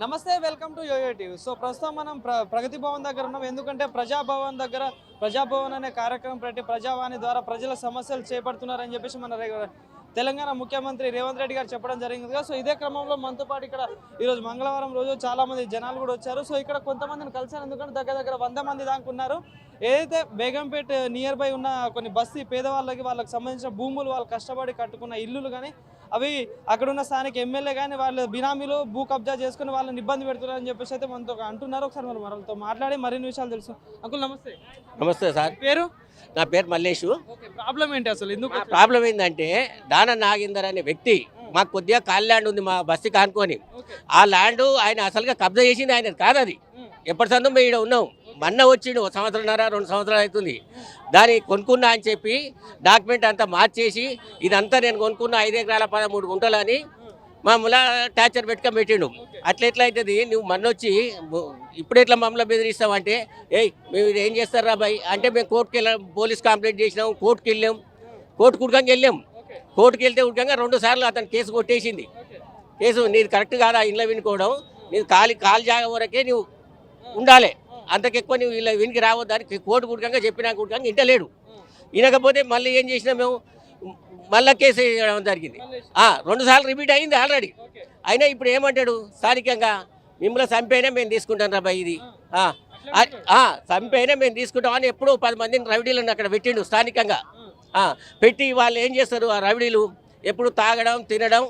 నమస్తే, welcome to YoYo TV. So ప్రస్తుతం మనం ప్రగతి భవన్ దగ్గర ఉన్నాం. ఎందుకంటే ప్రజాభవన్ దగ్గర ప్రజాభవన్ అనే కార్యక్రమం పెట్టి ప్రజావాణి ద్వారా ప్రజల సమస్యలు చేపడుతున్నారని చెప్పేసి మన తెలంగాణ ముఖ్యమంత్రి రేవంత్ రెడ్డి గారు చెప్పడం జరిగింది కదా. సో ఇదే క్రమంలో మనతో పాటు ఇక్కడ ఈరోజు మంగళవారం రోజు చాలా మంది జనాలు కూడా వచ్చారు. సో ఇక్కడ కొంతమందిని కలిసారు, ఎందుకంటే దగ్గర 100 మంది దాకా ఉన్నారు. ఏదైతే బేగంపేట నియర్ బై ఉన్న కొన్ని బస్తీ పేదవాళ్ళకి వాళ్ళకి సంబంధించిన భూములు వాళ్ళు కష్టపడి కట్టుకున్న ఇల్లులు కానీ అవి అక్కడున్న స్థానిక ఎమ్మెల్యే కానీ వాళ్ళ బినామీలు భూ కబ్జా చేసుకుని వాళ్ళని ఇబ్బంది పెడుతున్నారని చెప్పేసి అయితే మనతో అంటున్నారు. ఒకసారి మనం వాళ్ళతో మాట్లాడి మరిన్ని విషయాలు తెలుసు. అంకుల్ నమస్తే. నమస్తే సార్. పేరు? నా పేరు మల్లేషు. ప్రాబ్లం ఏంటి అసలు? ఎందుకు ప్రాబ్లం ఏంటంటే దాన నాగేందర్ అనే వ్యక్తి మాకు కొద్దిగా ఖాళీ ల్యాండ్ ఉంది మా బస్సు కానుకొని. ఆ ల్యాండ్ ఆయన అసలుగా కబ్జా చేసింది ఆయన కాదు. అది ఎప్పటి సందో మేము ఇక్కడ ఉన్నాం. మొన్న వచ్చిండు 1 సంవత్సరంన్నర 2 సంవత్సరాలు అవుతుంది. దాన్ని కొనుక్కున్నా అని చెప్పి డాక్యుమెంట్ అంతా మార్చేసి ఇదంతా నేను కొనుక్కున్న 5 ఎకరాల 13 గుంటలు అని మమ్మల్ని టార్చర్ పెట్టిండు. అట్లా అవుతుంది, నువ్వు మొన్నొచ్చి ఇప్పుడు ఎట్లా మమ్మల్ని బెదిరిస్తామంటే మేము ఏం చేస్తారా బాయ్ అంటే మేము కోర్టుకి వెళ్ళాం, పోలీస్ కంప్లైంట్ చేసినాం, కోర్టుకి వెళ్ళాం, కోర్టుకు ఉడకంగా వెళ్ళాం. కోర్టుకి వెళ్తే ఉడకంగా 2 సార్లు అతను కేసు కొట్టేసింది. కేసు నీది కరెక్ట్ కాదా ఇంట్లో వినుకోవడం, నీది కాలు జాగా వరకే నువ్వు ఉండాలి, అంతకెక్కువ నువ్వు ఇలా వినికి రావద్దని కోర్టు ఉడకంగా చెప్పినాక ఉడకంగా ఇంటలేడు. వినకపోతే మళ్ళీ ఏం చేసినా మేము మళ్ళీ కేసు వేయడం జరిగింది. 2 సార్లు రిపీట్ అయింది ఆల్రెడీ. అయినా ఇప్పుడు ఏమంటాడు స్థానికంగా మిమ్మల్ని చంపైనా మేము తీసుకుంటాం రా బాయ్, ఇది చంపైనా మేము తీసుకుంటామని ఎప్పుడూ 10 మందిని రవిడీలను అక్కడ పెట్టిండు స్థానికంగా. పెట్టి వాళ్ళు ఏం చేస్తారు, ఆ రవిడీలు ఎప్పుడు తాగడం తినడం,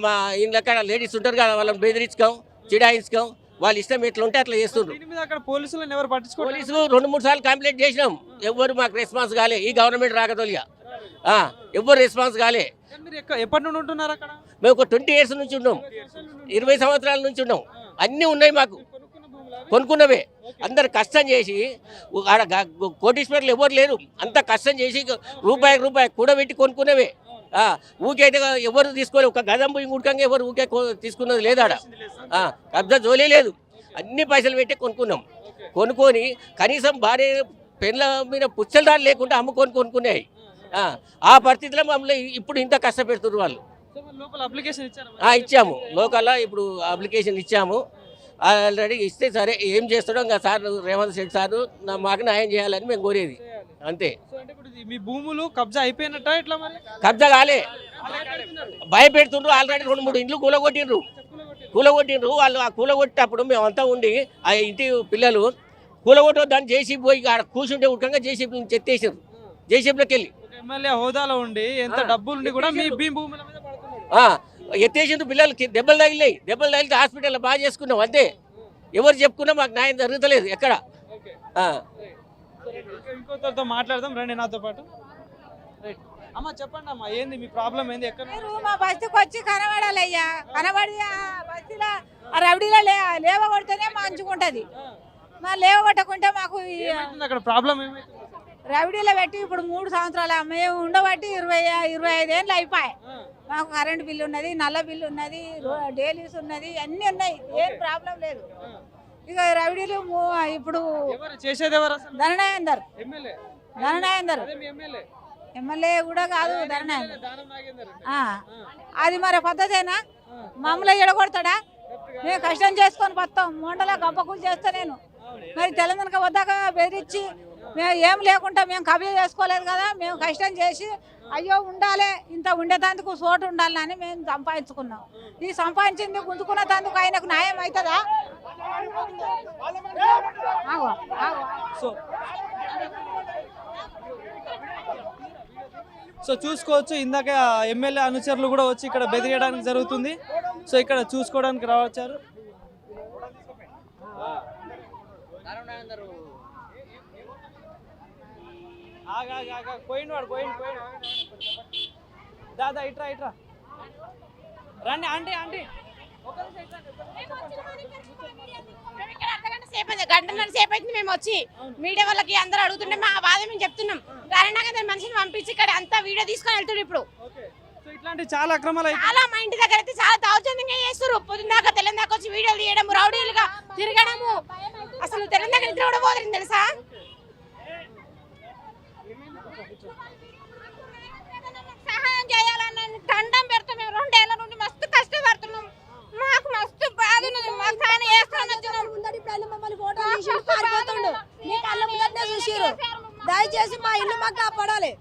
మా ఇంట్లో లేడీస్ ఉంటారు కదా వాళ్ళని బెదిరించుకోం చిడాయించుకోం, వాళ్ళు ఇష్టం ఎట్లా ఉంటే అట్లా చేస్తుండ్రు. పోలీసులు 2-3 సార్లు కంప్లైంట్ చేసినాం, ఎవరు మాకు రెస్పాన్స్ కాలే. ఈ గవర్నమెంట్ రాకతోలిగా ఎవ్వరు రెస్పాన్స్ కాలే. ఎప్పటి నుండి ఉంటున్నారు అక్కడ? మేము ఒక 20 years నుంచి ఉన్నాం, 20 సంవత్సరాల నుంచి ఉన్నాం. అన్నీ ఉన్నాయి మాకు, కొనుక్కున్నవే. అందరు కష్టం చేసి ఆడ కోటీశ్వర్లు ఎవరు లేరు, అంత కష్టం చేసి రూపాయి కూడబెట్టి కొనుక్కున్నవే. ఊకైతే ఎవరు తీసుకోలేదు, ఒక గజం పోయి ఉడకంగా ఎవరు ఊకే తీసుకున్నది లేదు. ఆడ కబ్జా జోలే లేదు, అన్ని పైసలు పెట్టి కొనుక్కున్నాం. కొనుక్కొని కనీసం భార్య పెళ్ళ మీద పుచ్చలదారు లేకుండా కొనుక్కున్నాయి. ఆ పరిస్థితిలో మమ్మల్ని ఇప్పుడు ఇంత కష్టపెడుతున్నారు వాళ్ళు. ఇచ్చాము లోకల్లో, ఇప్పుడు అప్లికేషన్ ఇచ్చాము ఆల్రెడీ. ఇస్తే సరే ఏం చేస్తాడో ఇంకా సార్ రేవంత్ రెడ్డి సార్ మాకు న్యాయం చేయాలని మేము కోరేది అంతే. మీ భూములు కబ్జా అయిపోయినట్ట ఇట్లా? మరి కబ్జా కాలే, భయపెడుతుండ్రు. ఆల్రెడీ 2-3 ఇండ్లు కూలగొట్టిండ్రు వాళ్ళు. ఆ కూలగొట్టేటప్పుడు మేమంతా ఉండి ఆ ఇంటి పిల్లలు కూలగొట్టొద్దని జేసీబీ పోయి ఆడ కూర్చుంటే ఉడకంగా జేసీబీ చెత్తేసారు. జేసీబీలోకి వెళ్ళి ఎమ్మెల్యే హోదాలో ఉండి ఎంత డబ్బులుండి కూడా మీ భూముల మీద పడుతున్నారు. ఎత్తేసిండ్రు. పిల్లలకి దెబ్బలు తగిలితే హాస్పిటల్లో బాగా చేసుకున్నాం అంతే. ఎవరు చెప్పుకున్నా మాకు న్యాయం జరుగుతలేదు ఎక్కడ. ఇంకోతో మాట్లాడదాం రండి నాతో పాటు. అమ్మా చెప్పండి అమ్మా, ఏంది మీ ప్రాబ్లం ఏంది? ఎక్కడ మా బస్తీకి వచ్చి కనబడాలయ్యా, కనబడి బస్తీలో రవిడీలో లేవ కొడితేనే మంచుకుంటది. మా లేవ కొట్టకుంటే మాకు అక్కడ ప్రాబ్లం ఏమైతుంది? రవిడీలో పెట్టి ఇప్పుడు 3 సంవత్సరాలు మేము ఉండబట్టి 25 ఏళ్ళు అయిపోయాయి. మాకు కరెంట్ బిల్లు ఉన్నది, నల్ల బిల్లు ఉన్నది, డైలీస్ ఉన్నది, అన్నీ ఉన్నాయి, ఏం ప్రాబ్లం లేదు. ఇక రవిడీలు ఇప్పుడు ధననాయందర్ ఎమ్మెల్యే కూడా కాదు, ధననాయందర్. అది మరి పద్ధతేనా? మమ్మల్ని ఎడగొడతాడా? మేము కష్టం చేసుకొని వస్తాం, మొండలా గబ్బకూలు చేస్తా నేను. మరి తెలంగాణకు వద్దాక బెదిరించి మేము ఏం లేకుండా మేము కబ్జా చేసుకోలేదు కదా. మేము కష్టం చేసి అయ్యో ఉండాలి, ఇంత ఉండేటందుకు చోటు ఉండాలని మేము సంపాదించుకున్నాం. ఈ సంపాదించింది గుంజుకున్న తందుకు ఆయనకు న్యాయం అవుతుందా? సో చూసుకోవచ్చు, ఇందాక ఎమ్మెల్యే అనుచరులు కూడా వచ్చి ఇక్కడ బెదిరియడానికి జరుగుతుంది. సో ఇక్కడ చూసుకోవడానికి రావచ్చారు. దాదా ఇట్రా రండి ఆంటీ. గంటన్నర సేపు అయితే మేము వచ్చి మీడియా వాళ్ళకి అందరూ అడుగుతుంటే మా బాధ మేము చెప్తున్నాం. గరణాగంధ మనిషిని పంపించి ఇక్కడ అంతా వీడియో తీసుకొని వెళ్తున్నారు. ఇప్పుడు చాలా అక్రమాలు చాలా మా ఇంటి దగ్గర అయితే చాలా దౌర్జన్యంగా చేస్తారు. పొద్దున్నాక తెలంగాణకు వచ్చి వీడియోలు తీయడము, రౌడీలుగా తిరగడము. అసలు తెలంగాణ నిద్ర కూడా పోతుంది తెలుసా? సహాయం చేయాలన్న దండం పెడతాం. మేము 2 ఏళ్ల నుండి మస్తు కష్టపడుతున్నాం, మాకు మస్తు బాధ ఉన్నది. మాకు చేసిర్రు. దయచేసి మా ఇల్లు మాకు కాపాడాలి.